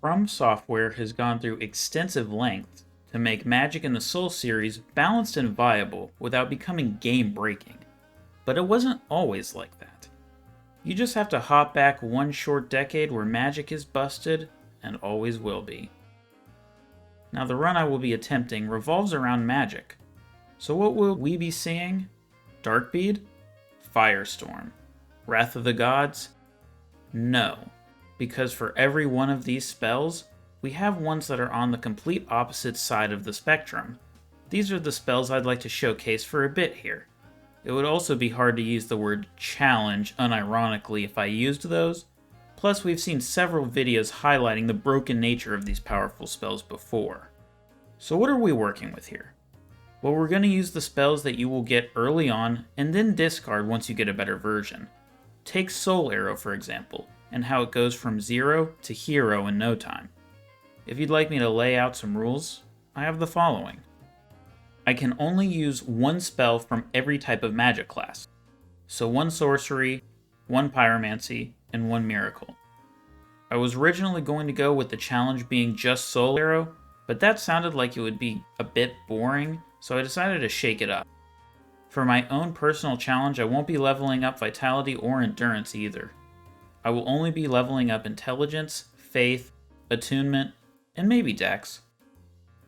From Software has gone through extensive lengths to make Magic in the Soul series balanced and viable without becoming game-breaking. But it wasn't always like that. You just have to hop back one short decade where Magic is busted, and always will be. Now the run I will be attempting revolves around Magic. So what will we be seeing? Darkbead? Firestorm? Wrath of the Gods? No. Because for every one of these spells, we have ones that are on the complete opposite side of the spectrum. These are the spells I'd like to showcase for a bit here. It would also be hard to use the word challenge unironically if I used those, plus we've seen several videos highlighting the broken nature of these powerful spells before. So what are we working with here? Well, we're going to use the spells that you will get early on and then discard once you get a better version. Take Soul Arrow for example, and how it goes from 0 to hero in no time. If you'd like me to lay out some rules, I have the following. I can only use one spell from every type of magic class. So one sorcery, one pyromancy, and one miracle. I was originally going to go with the challenge being just Soul Arrow, but that sounded like it would be a bit boring, so I decided to shake it up. For my own personal challenge, I won't be leveling up Vitality or Endurance either. I will only be leveling up Intelligence, Faith, Attunement, and maybe Dex.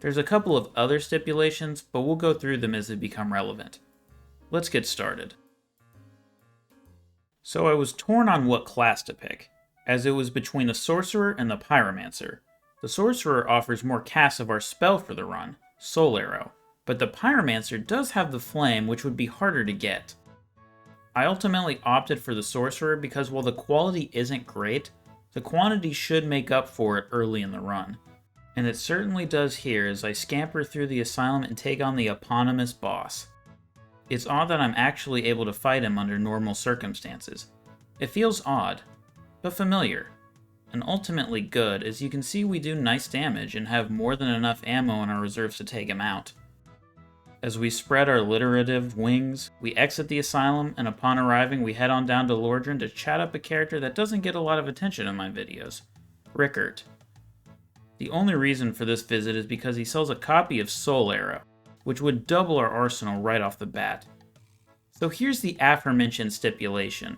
There's a couple of other stipulations, but we'll go through them as they become relevant. Let's get started. So I was torn on what class to pick, as it was between the Sorcerer and the Pyromancer. The Sorcerer offers more casts of our spell for the run, Soul Arrow, but the Pyromancer does have the Flame, which would be harder to get. I ultimately opted for the Sorcerer because while the quality isn't great, the quantity should make up for it early in the run. And it certainly does here as I scamper through the Asylum and take on the eponymous boss. It's odd that I'm actually able to fight him under normal circumstances. It feels odd, but familiar, and ultimately good as you can see we do nice damage and have more than enough ammo in our reserves to take him out. As we spread our alliterative wings, we exit the Asylum, and upon arriving we head on down to Lordran to chat up a character that doesn't get a lot of attention in my videos, Rickert. The only reason for this visit is because he sells a copy of Soul Arrow, which would double our arsenal right off the bat. So here's the aforementioned stipulation.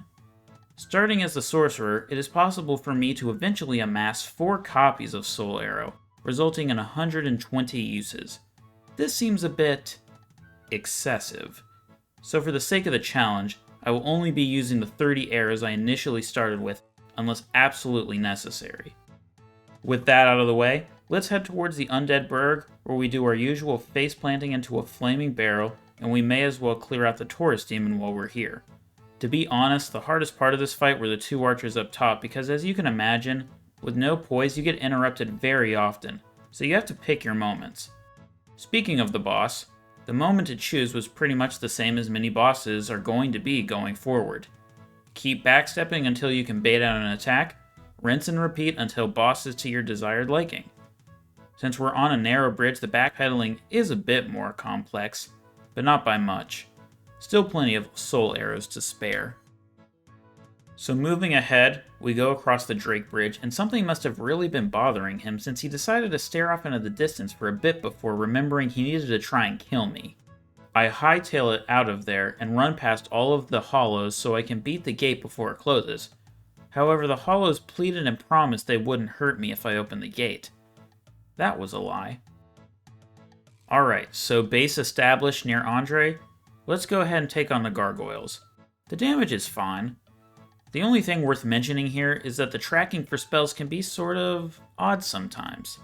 Starting as the Sorcerer, it is possible for me to eventually amass 4 copies of Soul Arrow, resulting in 120 uses. This seems a bit excessive. So for the sake of the challenge, I will only be using the 30 arrows I initially started with, unless absolutely necessary. With that out of the way, let's head towards the Undead Burg, where we do our usual face planting into a flaming barrel, and we may as well clear out the Taurus Demon while we're here. To be honest, the hardest part of this fight were the 2 archers up top, because as you can imagine, with no poise you get interrupted very often, so you have to pick your moments. Speaking of the boss, the moment to choose was pretty much the same as many bosses are going to be going forward. Keep backstepping until you can bait out an attack, rinse and repeat until boss is to your desired liking. Since we're on a narrow bridge, the backpedaling is a bit more complex, but not by much. Still plenty of soul arrows to spare. So moving ahead, we go across the Drake Bridge, and something must have really been bothering him since he decided to stare off into the distance for a bit before remembering he needed to try and kill me. I hightail it out of there and run past all of the hollows so I can beat the gate before it closes. However, the hollows pleaded and promised they wouldn't hurt me if I opened the gate. That was a lie. Alright, so base established near Andre. Let's go ahead and take on the gargoyles. The damage is fine. The only thing worth mentioning here is that the tracking for spells can be sort of odd sometimes.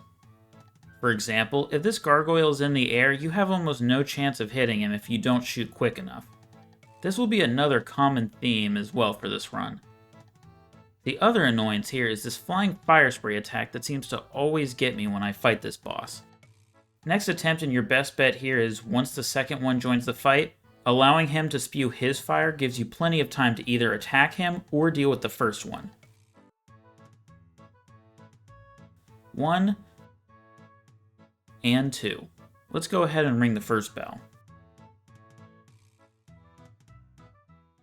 For example, if this gargoyle is in the air, you have almost no chance of hitting him if you don't shoot quick enough. This will be another common theme as well for this run. The other annoyance here is this flying fire spray attack that seems to always get me when I fight this boss. Next attempt and your best bet here is once the second one joins the fight, allowing him to spew his fire gives you plenty of time to either attack him or deal with the first one. 1 and 2. Let's go ahead and ring the first bell.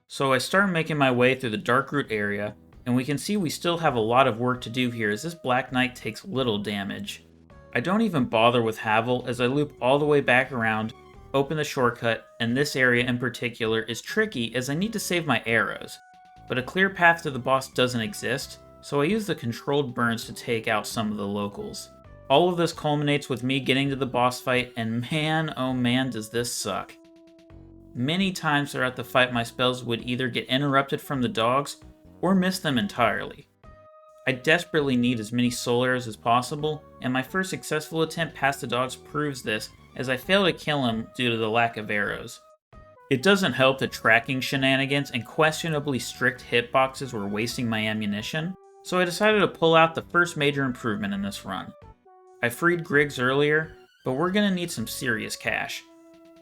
So I start making my way through the Darkroot area, and we can see we still have a lot of work to do here as this Black Knight takes little damage. I don't even bother with Havel as I loop all the way back around, open the shortcut, and this area in particular is tricky as I need to save my arrows. But a clear path to the boss doesn't exist, so I use the controlled burns to take out some of the locals. All of this culminates with me getting to the boss fight, and man, oh man, does this suck. Many times throughout the fight my spells would either get interrupted from the dogs, or miss them entirely. I desperately need as many soul arrows as possible, and my first successful attempt past the dogs proves this, as I fail to kill him due to the lack of arrows. It doesn't help that tracking shenanigans and questionably strict hitboxes were wasting my ammunition, so I decided to pull out the first major improvement in this run. I freed Griggs earlier, but we're going to need some serious cash.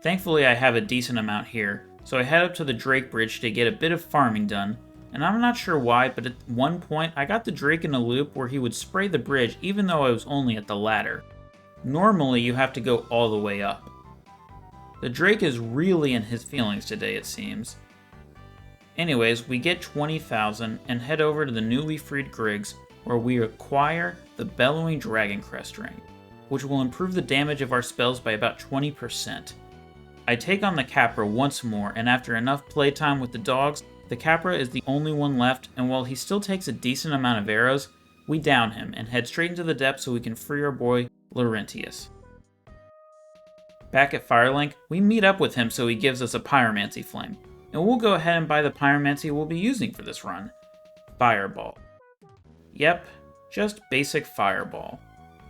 Thankfully I have a decent amount here, so I head up to the Drake Bridge to get a bit of farming done, and I'm not sure why, but at one point I got the Drake in a loop where he would spray the bridge even though I was only at the ladder. Normally you have to go all the way up. The Drake is really in his feelings today, it seems. Anyways, we get 20,000 and head over to the newly freed Griggs, where we acquire the Bellowing Dragon Crest Ring, which will improve the damage of our spells by about 20%. I take on the Capra once more, and after enough playtime with the dogs, the Capra is the only one left, and while he still takes a decent amount of arrows, we down him and head straight into the depths so we can free our boy, Laurentius. Back at Firelink, we meet up with him so he gives us a Pyromancy Flame, and we'll go ahead and buy the Pyromancy we'll be using for this run. Fireball. Yep, just basic Fireball.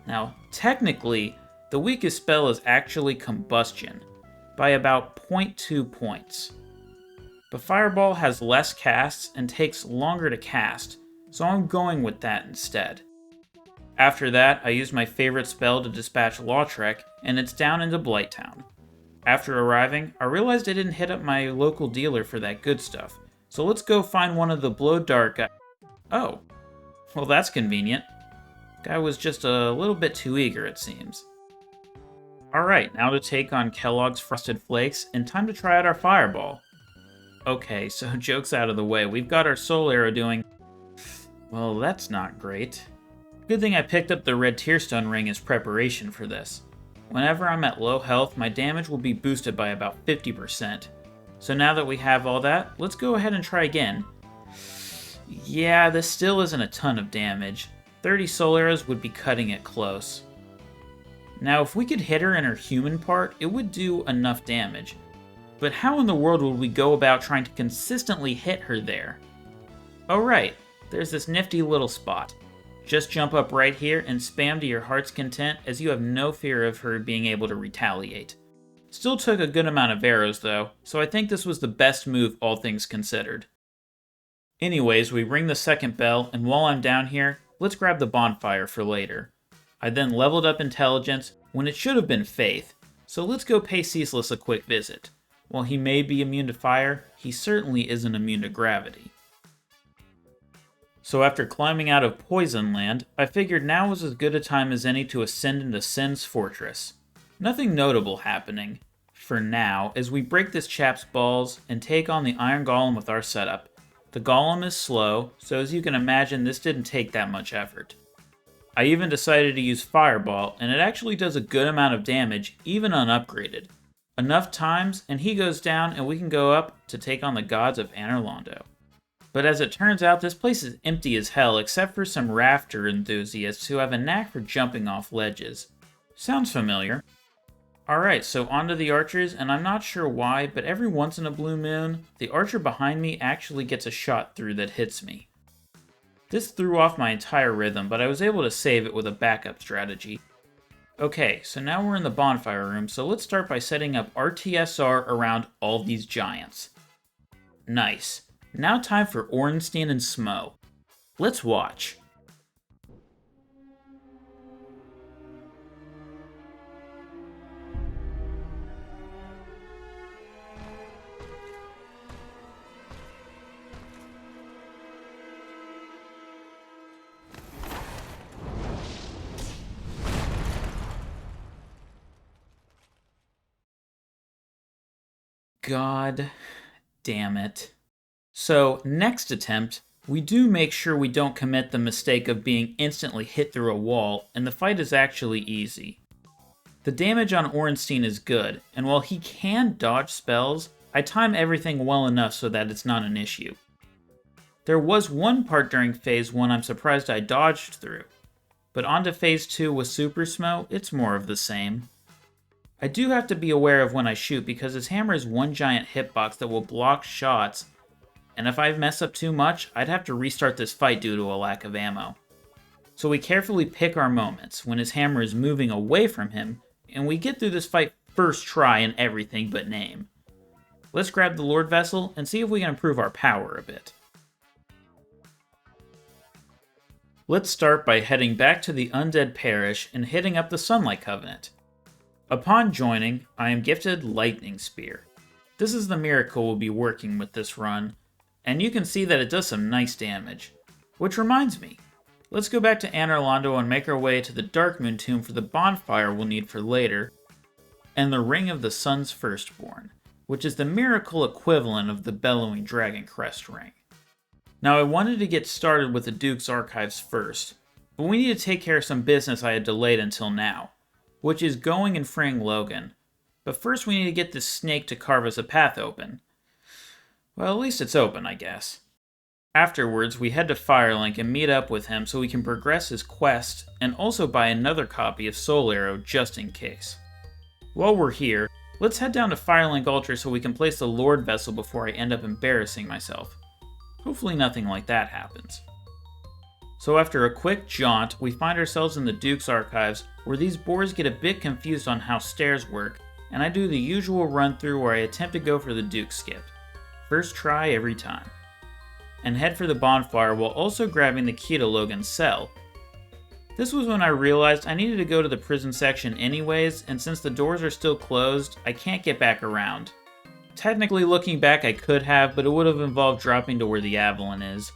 Now, technically, the weakest spell is actually Combustion, by about 0.2 points. But Fireball has less casts and takes longer to cast, so I'm going with that instead. After that, I used my favorite spell to dispatch Lautrec, and it's down into Blighttown. After arriving, I realized I didn't hit up my local dealer for that good stuff, so let's go find one of the Blow Dark guys. Oh, well that's convenient. Guy was just a little bit too eager, it seems. Alright, now to take on Kellogg's Frosted Flakes, and time to try out our Fireball. Okay, so jokes out of the way, we've got our Soul Arrow doing... well, that's not great. Good thing I picked up the Red Tearstone Ring as preparation for this. Whenever I'm at low health, my damage will be boosted by about 50%. So now that we have all that, let's go ahead and try again. Yeah, this still isn't a ton of damage. 30 Soul Arrows would be cutting it close. Now, if we could hit her in her human part, it would do enough damage. But how in the world would we go about trying to consistently hit her there? Oh right, there's this nifty little spot. Just jump up right here and spam to your heart's content as you have no fear of her being able to retaliate. Still took a good amount of arrows though, so I think this was the best move all things considered. Anyways, we ring the second bell, and while I'm down here, let's grab the bonfire for later. I then leveled up intelligence when it should have been faith, so let's go pay Ceaseless a quick visit. While he may be immune to fire, he certainly isn't immune to gravity. So after climbing out of Poison Land, I figured now was as good a time as any to ascend into Sin's Fortress. Nothing notable happening, for now, as we break this chap's balls and take on the Iron Golem with our setup. The Golem is slow, so as you can imagine this didn't take that much effort. I even decided to use Fireball, and it actually does a good amount of damage, even unupgraded. Enough times, and he goes down, and we can go up to take on the gods of Anorlando. But as it turns out, this place is empty as hell, except for some rafter enthusiasts who have a knack for jumping off ledges. Sounds familiar. Alright, so onto the archers, and I'm not sure why, but every once in a blue moon, the archer behind me actually gets a shot through that hits me. This threw off my entire rhythm, but I was able to save it with a backup strategy. Okay, so now we're in the bonfire room, so let's start by setting up RTSR around all these giants. Nice. Now time for Ornstein and Smo. Let's watch. God damn it. So, next attempt, We do make sure we don't commit the mistake of being instantly hit through a wall, and the fight is actually easy. The damage on Ornstein is good, and while he can dodge spells, I time everything well enough so that it's not an issue. There was one part during Phase 1 I'm surprised I dodged through, but onto Phase 2 with Super Smo, it's more of the same. I do have to be aware of when I shoot because his hammer is one giant hitbox that will block shots, and if I mess up too much, I'd have to restart this fight due to a lack of ammo. So we carefully pick our moments when his hammer is moving away from him, and we get through this fight first try in everything but name. Let's grab the Lord Vessel and see if we can improve our power a bit. Let's start by heading back to the Undead Parish and hitting up the Sunlight Covenant. Upon joining, I am gifted Lightning Spear. This is the miracle we'll be working with this run, and you can see that it does some nice damage. Which reminds me, let's go back to Anor Londo and make our way to the Darkmoon Tomb for the bonfire we'll need for later, and the Ring of the Sun's Firstborn, which is the miracle equivalent of the Bellowing Dragon Crest Ring. Now I wanted to get started with the Duke's Archives first, but we need to take care of some business I had delayed until now, which is going and freeing Logan. But first we need to get this snake to carve us a path open. Well, at least it's open, I guess. Afterwards, we head to Firelink and meet up with him so we can progress his quest and also buy another copy of Soul Arrow just in case. While we're here, let's head down to Firelink Altar so we can place the Lord Vessel before I end up embarrassing myself. Hopefully nothing like that happens. So after a quick jaunt, we find ourselves in the Duke's Archives, where these boars get a bit confused on how stairs work, and I do the usual run through where I attempt to go for the Duke skip. First try every time. And head for the bonfire while also grabbing the key to Logan's cell. This was when I realized I needed to go to the prison section anyways, and since the doors are still closed, I can't get back around. Technically looking back I could have, but it would have involved dropping to where the Avalon is.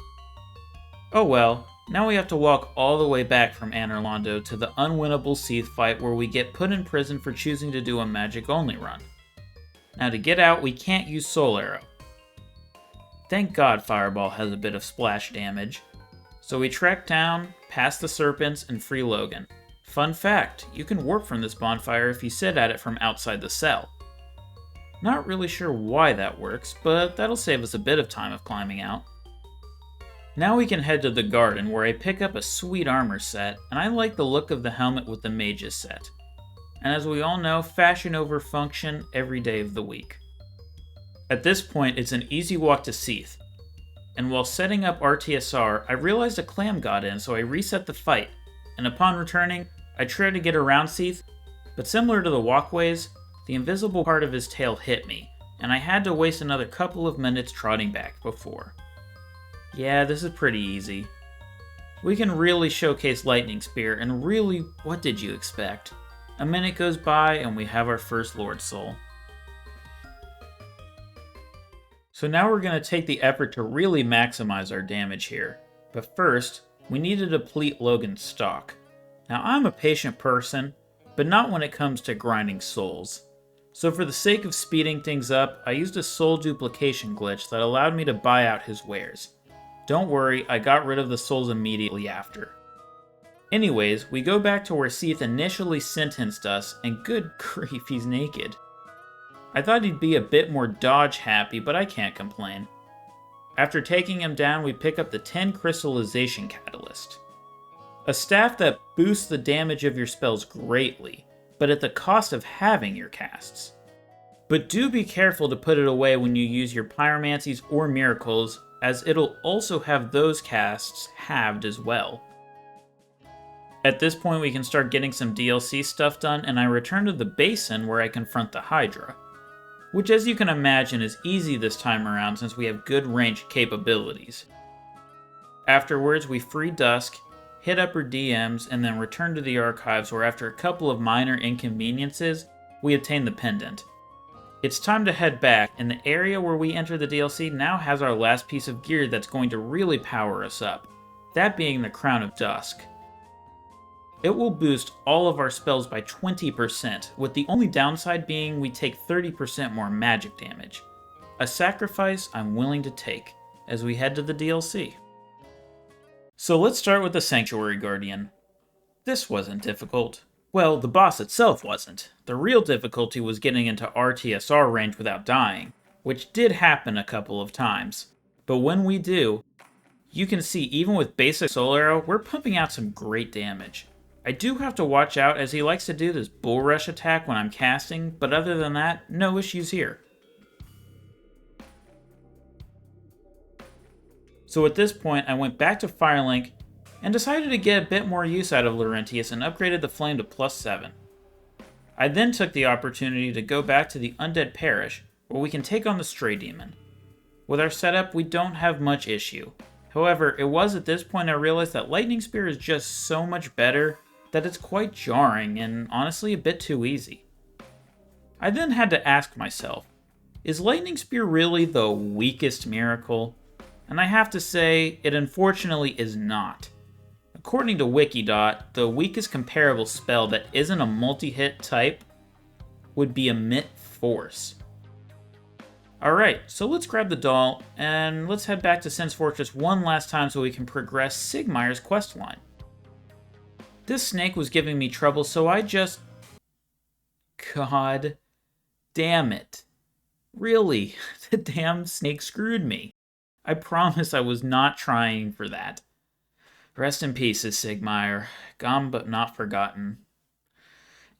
Oh well, now we have to walk all the way back from Anor Londo to the unwinnable Seath fight where we get put in prison for choosing to do a magic only run. Now to get out we can't use Soul Arrow. Thank God Fireball has a bit of splash damage. So we trek down, past the serpents, and free Logan. Fun fact, you can warp from this bonfire if you sit at it from outside the cell. Not really sure why that works, but that'll save us a bit of time of climbing out. Now we can head to the garden where I pick up a sweet armor set, and I like the look of the helmet with the mage's set. And as we all know, fashion over function every day of the week. At this point, it's an easy walk to Seath, and while setting up RTSR, I realized a clam got in, so I reset the fight, and upon returning, I tried to get around Seath, but similar to the walkways, the invisible part of his tail hit me, and I had to waste another couple of minutes trotting back before. Yeah, this is pretty easy. We can really showcase Lightning Spear, and really, what did you expect? A minute goes by, and we have our first Lord Soul. So now we're going to take the effort to really maximize our damage here. But first, we need to deplete Logan's stock. Now I'm a patient person, but not when it comes to grinding souls. So for the sake of speeding things up, I used a soul duplication glitch that allowed me to buy out his wares. Don't worry, I got rid of the souls immediately after. Anyways, we go back to where Seath initially sentenced us, and good grief, he's naked. I thought he'd be a bit more dodge happy, but I can't complain. After taking him down, we pick up the 10 Crystallization Catalyst. A staff that boosts the damage of your spells greatly, but at the cost of having your casts. But do be careful to put it away when you use your Pyromancies or Miracles, as it'll also have those casts halved as well. At this point we can start getting some DLC stuff done, and I return to the basin where I confront the Hydra. Which, as you can imagine, is easy this time around since we have good ranged capabilities. Afterwards, we free Dusk, hit upper DMs, and then return to the archives where after a couple of minor inconveniences, we obtain the pendant. It's time to head back, and the area where we enter the DLC now has our last piece of gear that's going to really power us up, that being the Crown of Dusk. It will boost all of our spells by 20%, with the only downside being we take 30% more magic damage. A sacrifice I'm willing to take as we head to the DLC. So let's start with the Sanctuary Guardian. This wasn't difficult. Well, the boss itself wasn't. The real difficulty was getting into RTSR range without dying, which did happen a couple of times. But when we do, you can see even with basic Soul Arrow, we're pumping out some great damage. I do have to watch out as he likes to do this Bull Rush attack when I'm casting, but other than that, no issues here. So at this point, I went back to Firelink and decided to get a bit more use out of Laurentius and upgraded the flame to +7. I then took the opportunity to go back to the Undead Parish, where we can take on the Stray Demon. With our setup, we don't have much issue. However, it was at this point I realized that Lightning Spear is just so much better that it's quite jarring and honestly a bit too easy. I then had to ask myself, is Lightning Spear really the weakest miracle? And I have to say, it unfortunately is not. According to Wikidot, the weakest comparable spell that isn't a multi-hit type would be Emit Force. Alright, so let's grab the doll, and let's head back to Sin's Fortress one last time so we can progress Sigmire's questline. This snake was giving me trouble, so I just... God damn it. Really, the damn snake screwed me. I promise I was not trying for that. Rest in pieces, Sigmire. Gone but not forgotten.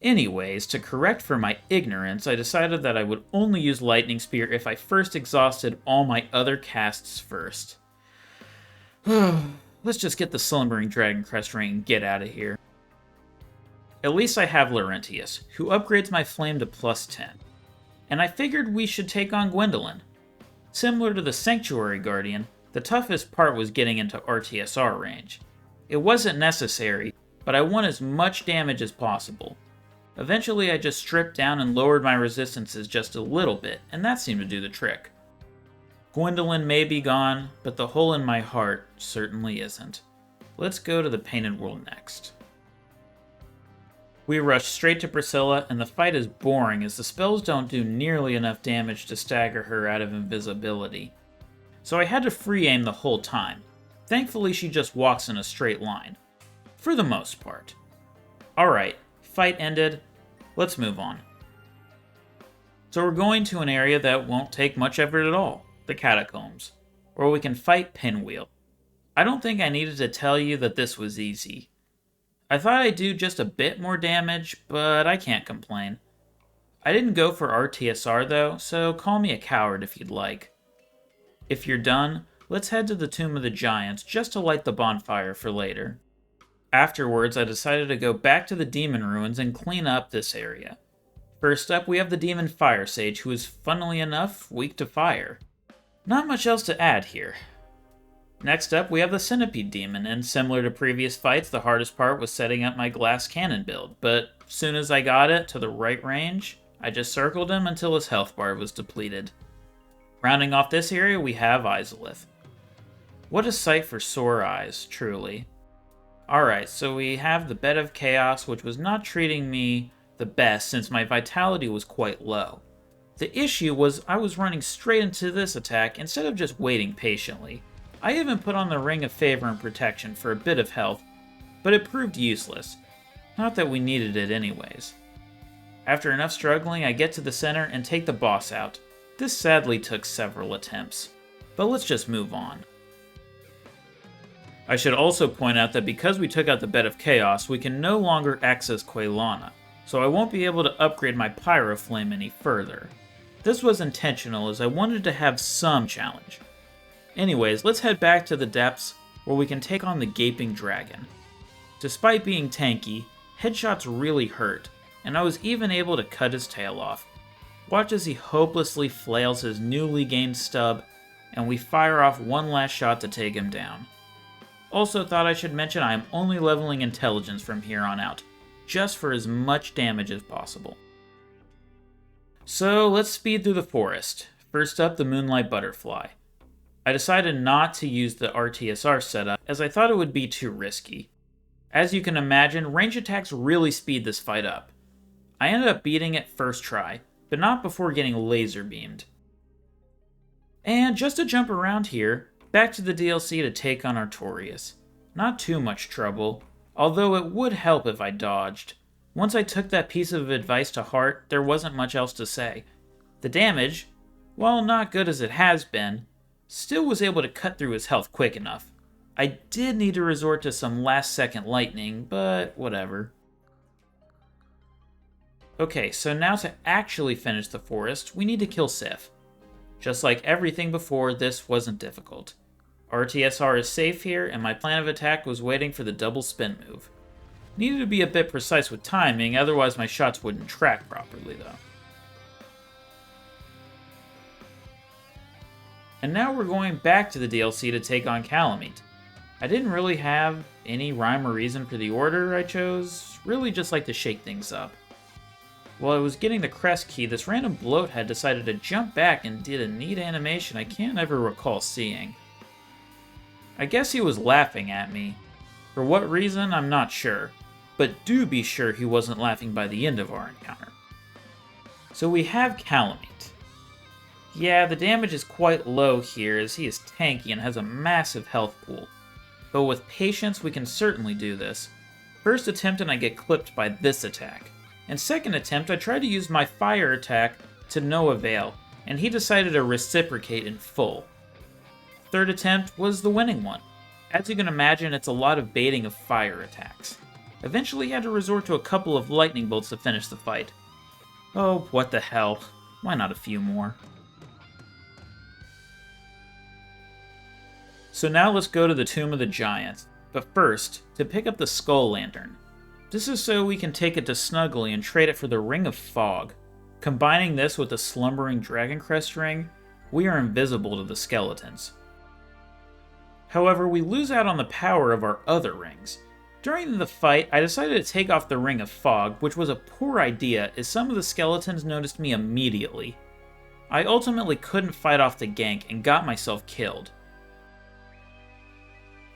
Anyways, to correct for my ignorance, I decided that I would only use Lightning Spear if I first exhausted all my other casts first. Let's just get the Slumbering Dragon Crest ring and get out of here. At least I have Laurentius, who upgrades my flame to +10. And I figured we should take on Gwendolyn. Similar to the Sanctuary Guardian, the toughest part was getting into RTSR range. It wasn't necessary, but I want as much damage as possible. Eventually I just stripped down and lowered my resistances just a little bit, and that seemed to do the trick. Gwendolyn may be gone, but the hole in my heart certainly isn't. Let's go to the Painted World next. We rush straight to Priscilla, and the fight is boring as the spells don't do nearly enough damage to stagger her out of invisibility. So I had to free aim the whole time. Thankfully she just walks in a straight line. For the most part. Alright, fight ended. Let's move on. So we're going to an area that won't take much effort at all. The Catacombs. Where we can fight Pinwheel. I don't think I needed to tell you that this was easy. I thought I'd do just a bit more damage, but I can't complain. I didn't go for RTSR though, so call me a coward if you'd like. If you're done, let's head to the Tomb of the Giants just to light the bonfire for later. Afterwards, I decided to go back to the Demon Ruins and clean up this area. First up, we have the Demon Fire Sage, who is, funnily enough, weak to fire. Not much else to add here. Next up, we have the Centipede Demon, and similar to previous fights, the hardest part was setting up my glass cannon build, but soon as I got it to the right range, I just circled him until his health bar was depleted. Rounding off this area, we have Izalith. What a sight for sore eyes, truly. Alright, so we have the Bed of Chaos, which was not treating me the best since my vitality was quite low. The issue was I was running straight into this attack instead of just waiting patiently. I even put on the Ring of Favor and Protection for a bit of health, but it proved useless. Not that we needed it anyways. After enough struggling, I get to the center and take the boss out. This sadly took several attempts, but let's just move on. I should also point out that because we took out the Bed of Chaos, we can no longer access Quailana, so I won't be able to upgrade my Pyro Flame any further. This was intentional as I wanted to have some challenge. Anyways, let's head back to the depths where we can take on the Gaping Dragon. Despite being tanky, headshots really hurt, and I was even able to cut his tail off. Watch as he hopelessly flails his newly gained stub, and we fire off one last shot to take him down. Also thought I should mention I am only leveling intelligence from here on out, just for as much damage as possible. So let's speed through the forest. First up, the Moonlight Butterfly. I decided not to use the RTSR setup as I thought it would be too risky. As you can imagine, range attacks really speed this fight up. I ended up beating it first try, but not before getting laser beamed. And just to jump around here, back to the DLC to take on Artorias. Not too much trouble, although it would help if I dodged. Once I took that piece of advice to heart, there wasn't much else to say. The damage, while not good as it has been, still was able to cut through his health quick enough. I did need to resort to some last-second lightning, but whatever. Okay, so now to actually finish the forest, we need to kill Sif. Just like everything before, this wasn't difficult. RTSR is safe here, and my plan of attack was waiting for the double spin move. Needed to be a bit precise with timing, otherwise my shots wouldn't track properly though. And now we're going back to the DLC to take on Calamite. I didn't really have any rhyme or reason for the order I chose, really just like to shake things up. While I was getting the crest key, this random bloathead decided to jump back and did a neat animation I can't ever recall seeing. I guess he was laughing at me. For what reason, I'm not sure, but do be sure he wasn't laughing by the end of our encounter. So we have Calamite. Yeah, the damage is quite low here as he is tanky and has a massive health pool. But with patience, we can certainly do this. First attempt and I get clipped by this attack. And second attempt, I tried to use my fire attack to no avail, and he decided to reciprocate in full. Third attempt was the winning one. As you can imagine, it's a lot of baiting of fire attacks. Eventually he had to resort to a couple of lightning bolts to finish the fight. Oh, what the hell. Why not a few more? So now let's go to the Tomb of the Giants. But first, to pick up the Skull Lantern. This is so we can take it to Snuggly and trade it for the Ring of Fog. Combining this with the Slumbering Dragon Crest Ring, we are invisible to the skeletons. However, we lose out on the power of our other rings. During the fight, I decided to take off the Ring of Fog, which was a poor idea as some of the skeletons noticed me immediately. I ultimately couldn't fight off the gank and got myself killed.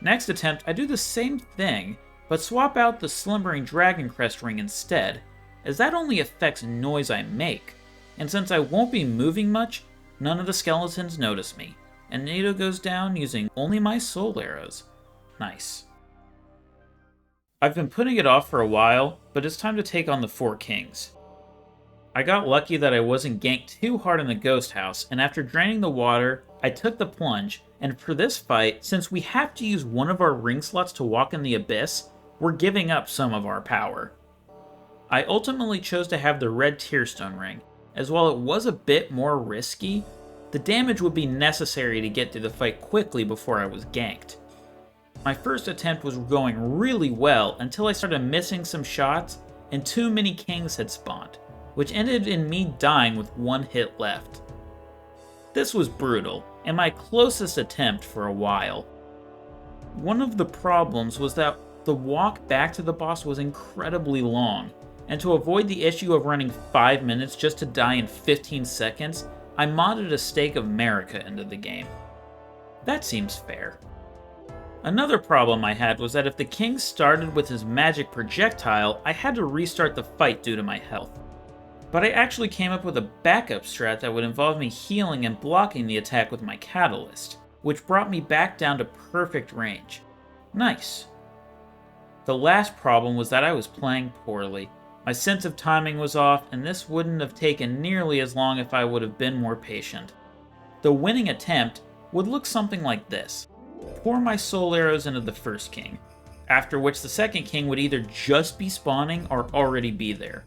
Next attempt, I do the same thing, but swap out the Slumbering Dragon Crest Ring instead, as that only affects noise I make, and since I won't be moving much, none of the skeletons notice me, and NATO goes down using only my soul arrows. Nice. I've been putting it off for a while, but it's time to take on the Four Kings. I got lucky that I wasn't ganked too hard in the ghost house, and after draining the water, I took the plunge, and for this fight, since we have to use one of our ring slots to walk in the abyss, we're giving up some of our power. I ultimately chose to have the red Tearstone ring, as while it was a bit more risky, the damage would be necessary to get through the fight quickly before I was ganked. My first attempt was going really well until I started missing some shots and too many kings had spawned, which ended in me dying with one hit left. This was brutal, and my closest attempt for a while. One of the problems was that the walk back to the boss was incredibly long, and to avoid the issue of running 5 minutes just to die in 15 seconds, I modded a stake of Marika into the game. That seems fair. Another problem I had was that if the king started with his magic projectile, I had to restart the fight due to my health. But I actually came up with a backup strat that would involve me healing and blocking the attack with my catalyst, which brought me back down to perfect range. Nice. The last problem was that I was playing poorly. My sense of timing was off, and this wouldn't have taken nearly as long if I would have been more patient. The winning attempt would look something like this. Pour my soul arrows into the first king, after which the second king would either just be spawning or already be there.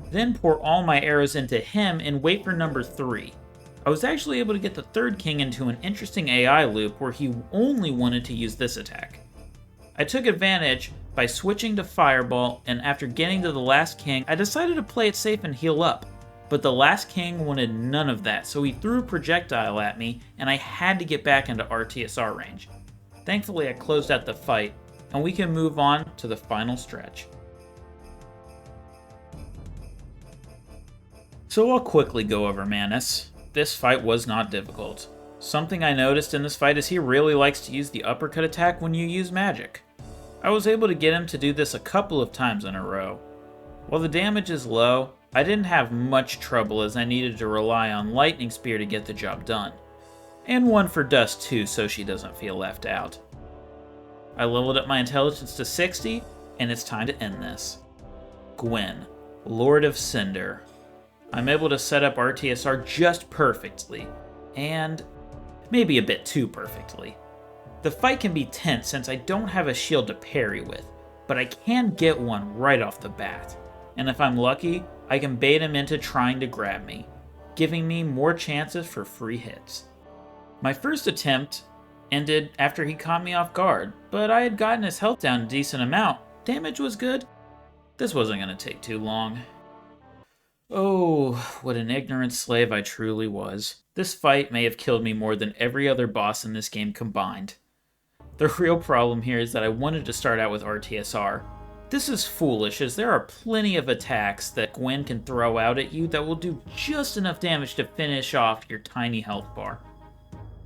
Then pour all my arrows into him and wait for number 3. I was actually able to get the third king into an interesting AI loop where he only wanted to use this attack. I took advantage by switching to Fireball, and after getting to the last king, I decided to play it safe and heal up. But the last king wanted none of that, so he threw a projectile at me, and I had to get back into RTSR range. Thankfully, I closed out the fight, and we can move on to the final stretch. So I'll quickly go over Manus. This fight was not difficult. Something I noticed in this fight is he really likes to use the uppercut attack when you use magic. I was able to get him to do this a couple of times in a row. While the damage is low, I didn't have much trouble as I needed to rely on Lightning Spear to get the job done. And one for Dust too, so she doesn't feel left out. I leveled up my intelligence to 60, and it's time to end this. Gwen, Lord of Cinder. I'm able to set up RTSR just perfectly, and maybe a bit too perfectly. The fight can be tense since I don't have a shield to parry with, but I can get one right off the bat. And if I'm lucky, I can bait him into trying to grab me, giving me more chances for free hits. My first attempt ended after he caught me off guard, but I had gotten his health down a decent amount. Damage was good. This wasn't going to take too long. Oh, what an ignorant slave I truly was. This fight may have killed me more than every other boss in this game combined. The real problem here is that I wanted to start out with RTSR. This is foolish, as there are plenty of attacks that Gwen can throw out at you that will do just enough damage to finish off your tiny health bar.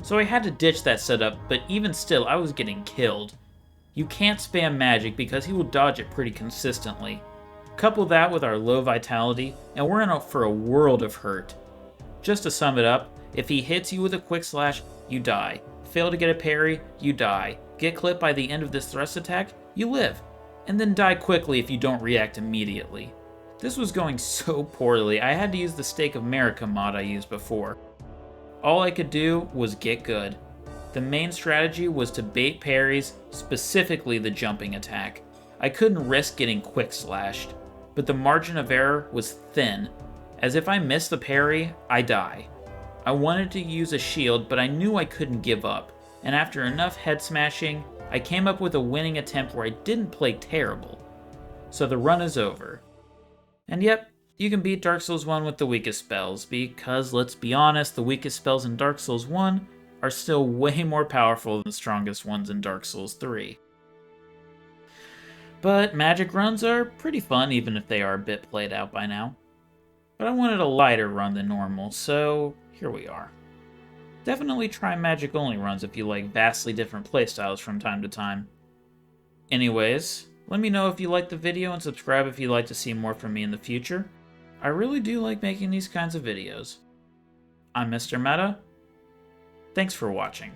So I had to ditch that setup, but even still, I was getting killed. You can't spam magic because he will dodge it pretty consistently. Couple that with our low vitality, and we're in for a world of hurt. Just to sum it up, if he hits you with a quick slash, you die. Fail to get a parry, you die. Get clipped by the end of this thrust attack, you live. And then die quickly if you don't react immediately. This was going so poorly, I had to use the Stake of America mod I used before. All I could do was get good. The main strategy was to bait parries, specifically the jumping attack. I couldn't risk getting quick slashed, but the margin of error was thin, as if I missed the parry, I die. I wanted to use a shield, but I knew I couldn't give up, and after enough head smashing, I came up with a winning attempt where I didn't play terrible. So the run is over. And yep, you can beat Dark Souls 1 with the weakest spells, because let's be honest, the weakest spells in Dark Souls 1 are still way more powerful than the strongest ones in Dark Souls 3. But magic runs are pretty fun even if they are a bit played out by now. But I wanted a lighter run than normal, so here we are. Definitely try magic only runs if you like vastly different playstyles from time to time. Anyways, let me know if you liked the video and subscribe if you'd like to see more from me in the future. I really do like making these kinds of videos. I'm Mr. Meta. Thanks for watching.